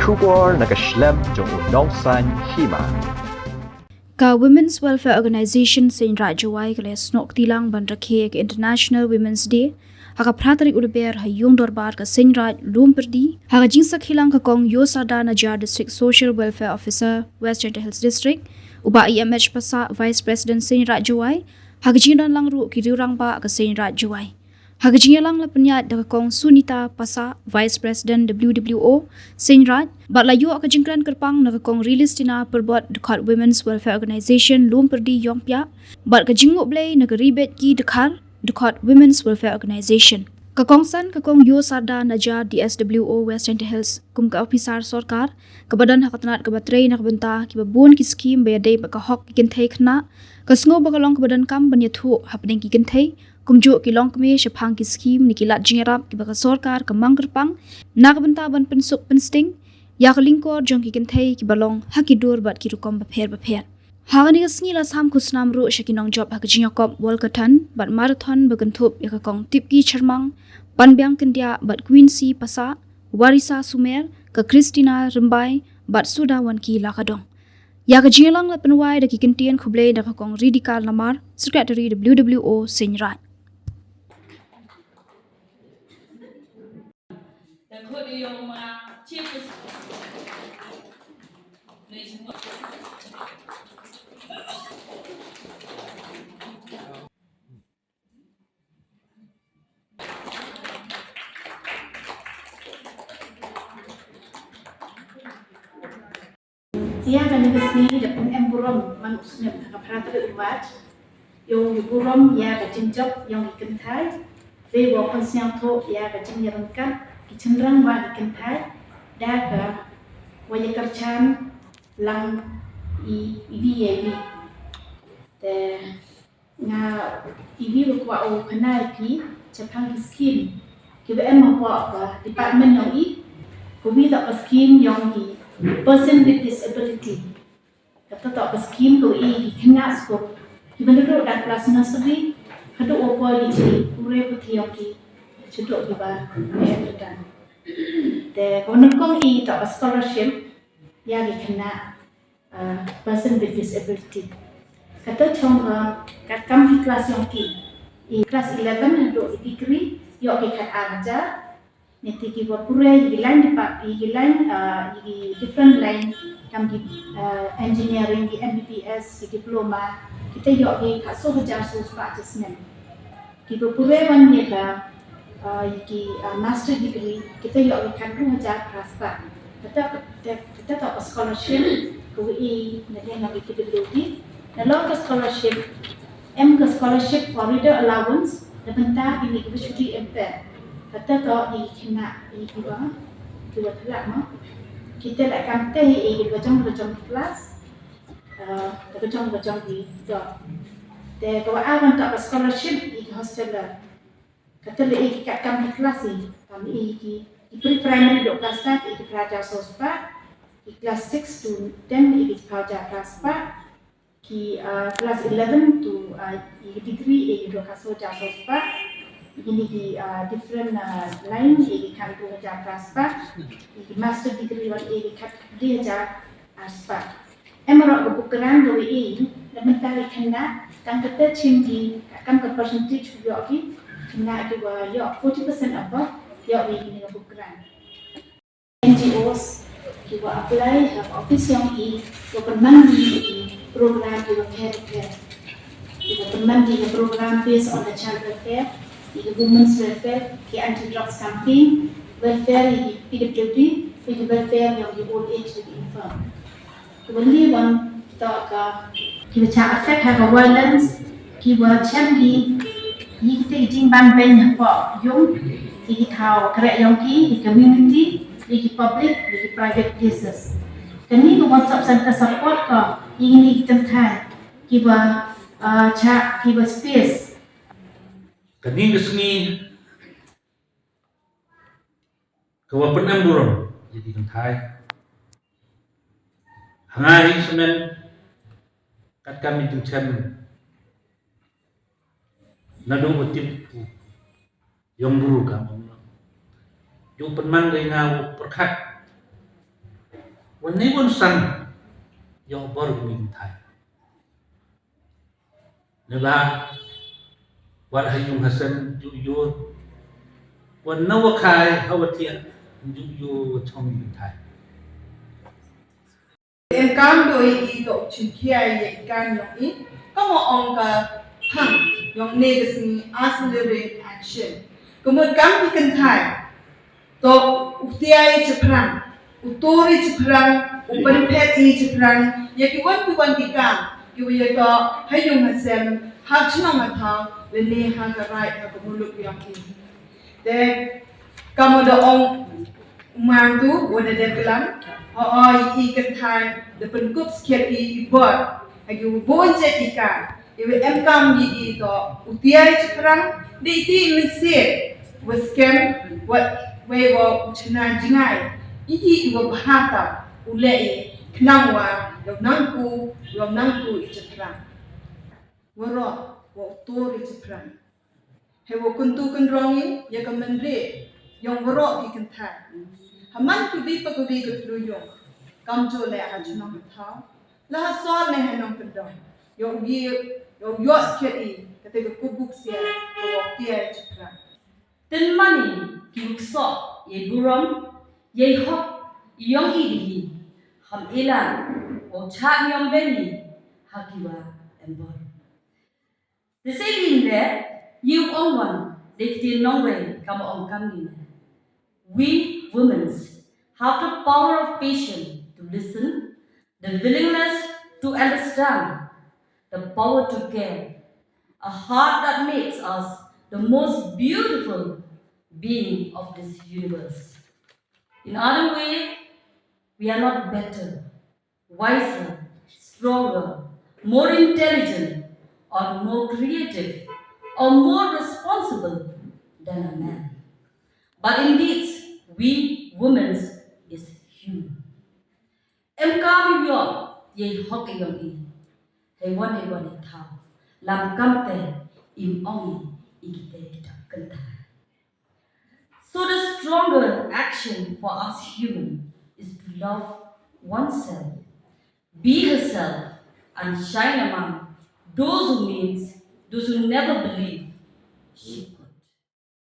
Shubor nakaslem jong unongsan Hima. Ka Women's Welfare Organization Seinraij Jowai kale snok tilang ban Rakhe ke International Women's Day haka pratari ulber hayung dorbar ka Seinraij lum perdi haka jingsak hilang ka kong Yosada Najar District Social Welfare Officer Western Hills District uba IMH pasa Vice President Seinraij Jowai haka jinan lang ru ki riurang ba ka Seinraij Jowai haka jinyalang la penyat da kong Sunita pasa Vice President WWO Seinraij bat layu ka jingkran kerpang na kong release tina perbot dekat Women's Welfare Organization lum perdi yong pia bat ka jinguk blay na ribet ki dekat Women's Welfare Organization kakongsan kakong Yosada Najar DSWO Western Hills kum ka officer sarkar kabadan hakatanat kabatrei na kabenta ki babun ki scheme bayadai ba ka hok ki kenthai khna kasngo ba kalong kabadan kam banyathu hapding ki kenthai kumjo ki long kme shapang ki scheme ni ki lat jingrap ki ba ka sarkar ka mangkerpang na kabenta ban pensuk pensting ya kalingkor jong ki kenthai ki balong hakidur bat ki rukom ba pher Hagani kasngi la sam kusnam ru shakinong job hakajinyakop walkatan bat marathon bagantup yakakong tipki charmang panbyang kendia bat Quincy pasa Warisa Sumer ka Christina Rembai bat Sudawan ki lakadong yakajinyalang la penwai da ki kentian khublei da kakong Ridika Lamar Secretary WWO Seinraij Ïaka ni kesini dapat emburam manusia kaparatur umat yang buram ya kacintop yang dikentai lewa pensiang to ya kacintangkan kicenderang wa dikentai daga wajah kerjaan lang ibi te nga ibi lukwa o kenai pi cepang skin kita emang apa department yang kubi tak skin yang person with disability kata tak skim tu kena skop kita duduk dalam kelas nursery ada apa di pure putih ki cedok di bar dan kalau kong tak scholarship ya kena person with disability kata contoh kat kami kelas yang kelas 11 duduk di degree yo kat aja nanti kita pura di line di line di different line kami engineering di MBBS di diploma kita yuk di kaso bejar susah assessment kita pura one year di master degree kita yuk di kantor bejar praspa kita tak scholarship kui nanti kita beli lalu ke scholarship ke scholarship for reader allowance dan bentar ini kita cuti MP kata kau kena dua telak no kita tak kata bacang kelas bacang di job de kalau awan tak scholarship di hostel kata le kat kami kelas kami di primary dok kelas 1 di pelajar sospa di kelas 6 to 10 di pelajar kelas 4 di kelas 11 to degree di dok pelajar sospa ini di different line di kan 2000 praspa di master degree wan di kat dia jar aspa emerok bukuran doi dan mentari kena kan kata cindi kan ke percentage yo ki kena juga yo 40% above yo ini bukuran NGOs juga apply office yang government di program di care government di program based on the child welfare di women's welfare, di anti-drugs campaign, welfare di PWD, di welfare yang di old age di infirm. Kemudian kita cakap efek harga violence, kita cakap kita jingban banyak apa yang kita tahu kerja yang di community, di public, di private places. Kini kita WhatsApp center support ini kita tahu kita cakap kita space. Kani kesini kawa penam burung jadi kentai hangai semen kat kami tu cem nadu utip yang buru kamu yung penman gay ngau perkat วันนี้วันสันยอบอร์มินไทยนะครับวันให้ยุงฮัสซันยุยูวันนวคายฮาวเทียยุยูชงมินไทย em cam đôi ý độ chừng kia ấy can yong ý có một ông cả thằng yong nê cái gì accelerate action có một cam đi cần thải to utiai cepran utori cepran upan peti cepran ya ki wan ki cam ki we to hay yung hasem ha chnong ma thang le ne ha ka right ha ko muluk yong ki de kamu do ông mang tu wala de kelam i kan thai de pen kup sket i bot agi bon je ika iwe em kam i to utiai chprang de ti min se was kem what we wo chna jingai i wo bahata ule i knangwa yo nang ku i chprang waro wo tori chprang he wo kuntu kan rongi ya kamen re yong waro ki kan thai haman ku bi pa ku bi ku lu yong kam jo le ha chno ha tha la ha so ne ha nong pen dong yong bi yong yo sket i ka te ku buk sia ko wo ti ai chra Tin mani ki so ye burom ye hop yong hi di ham ilan o cha yong beni hakiwa embor. The same in there you on one they tin no way come on coming. We women have the power of patience to listen, the willingness to understand, the power to care, a heart that makes us the most beautiful being of this universe. In other way, we are not better, wiser, stronger, more intelligent, or more creative, or more responsible than a man. But indeed, we women is human. Em cam yo ye hok yong I. Hey one thao. Lam cam te im ongi ikite kita kenta. So the stronger action for us human is to love oneself, be herself, and shine among those who never believe she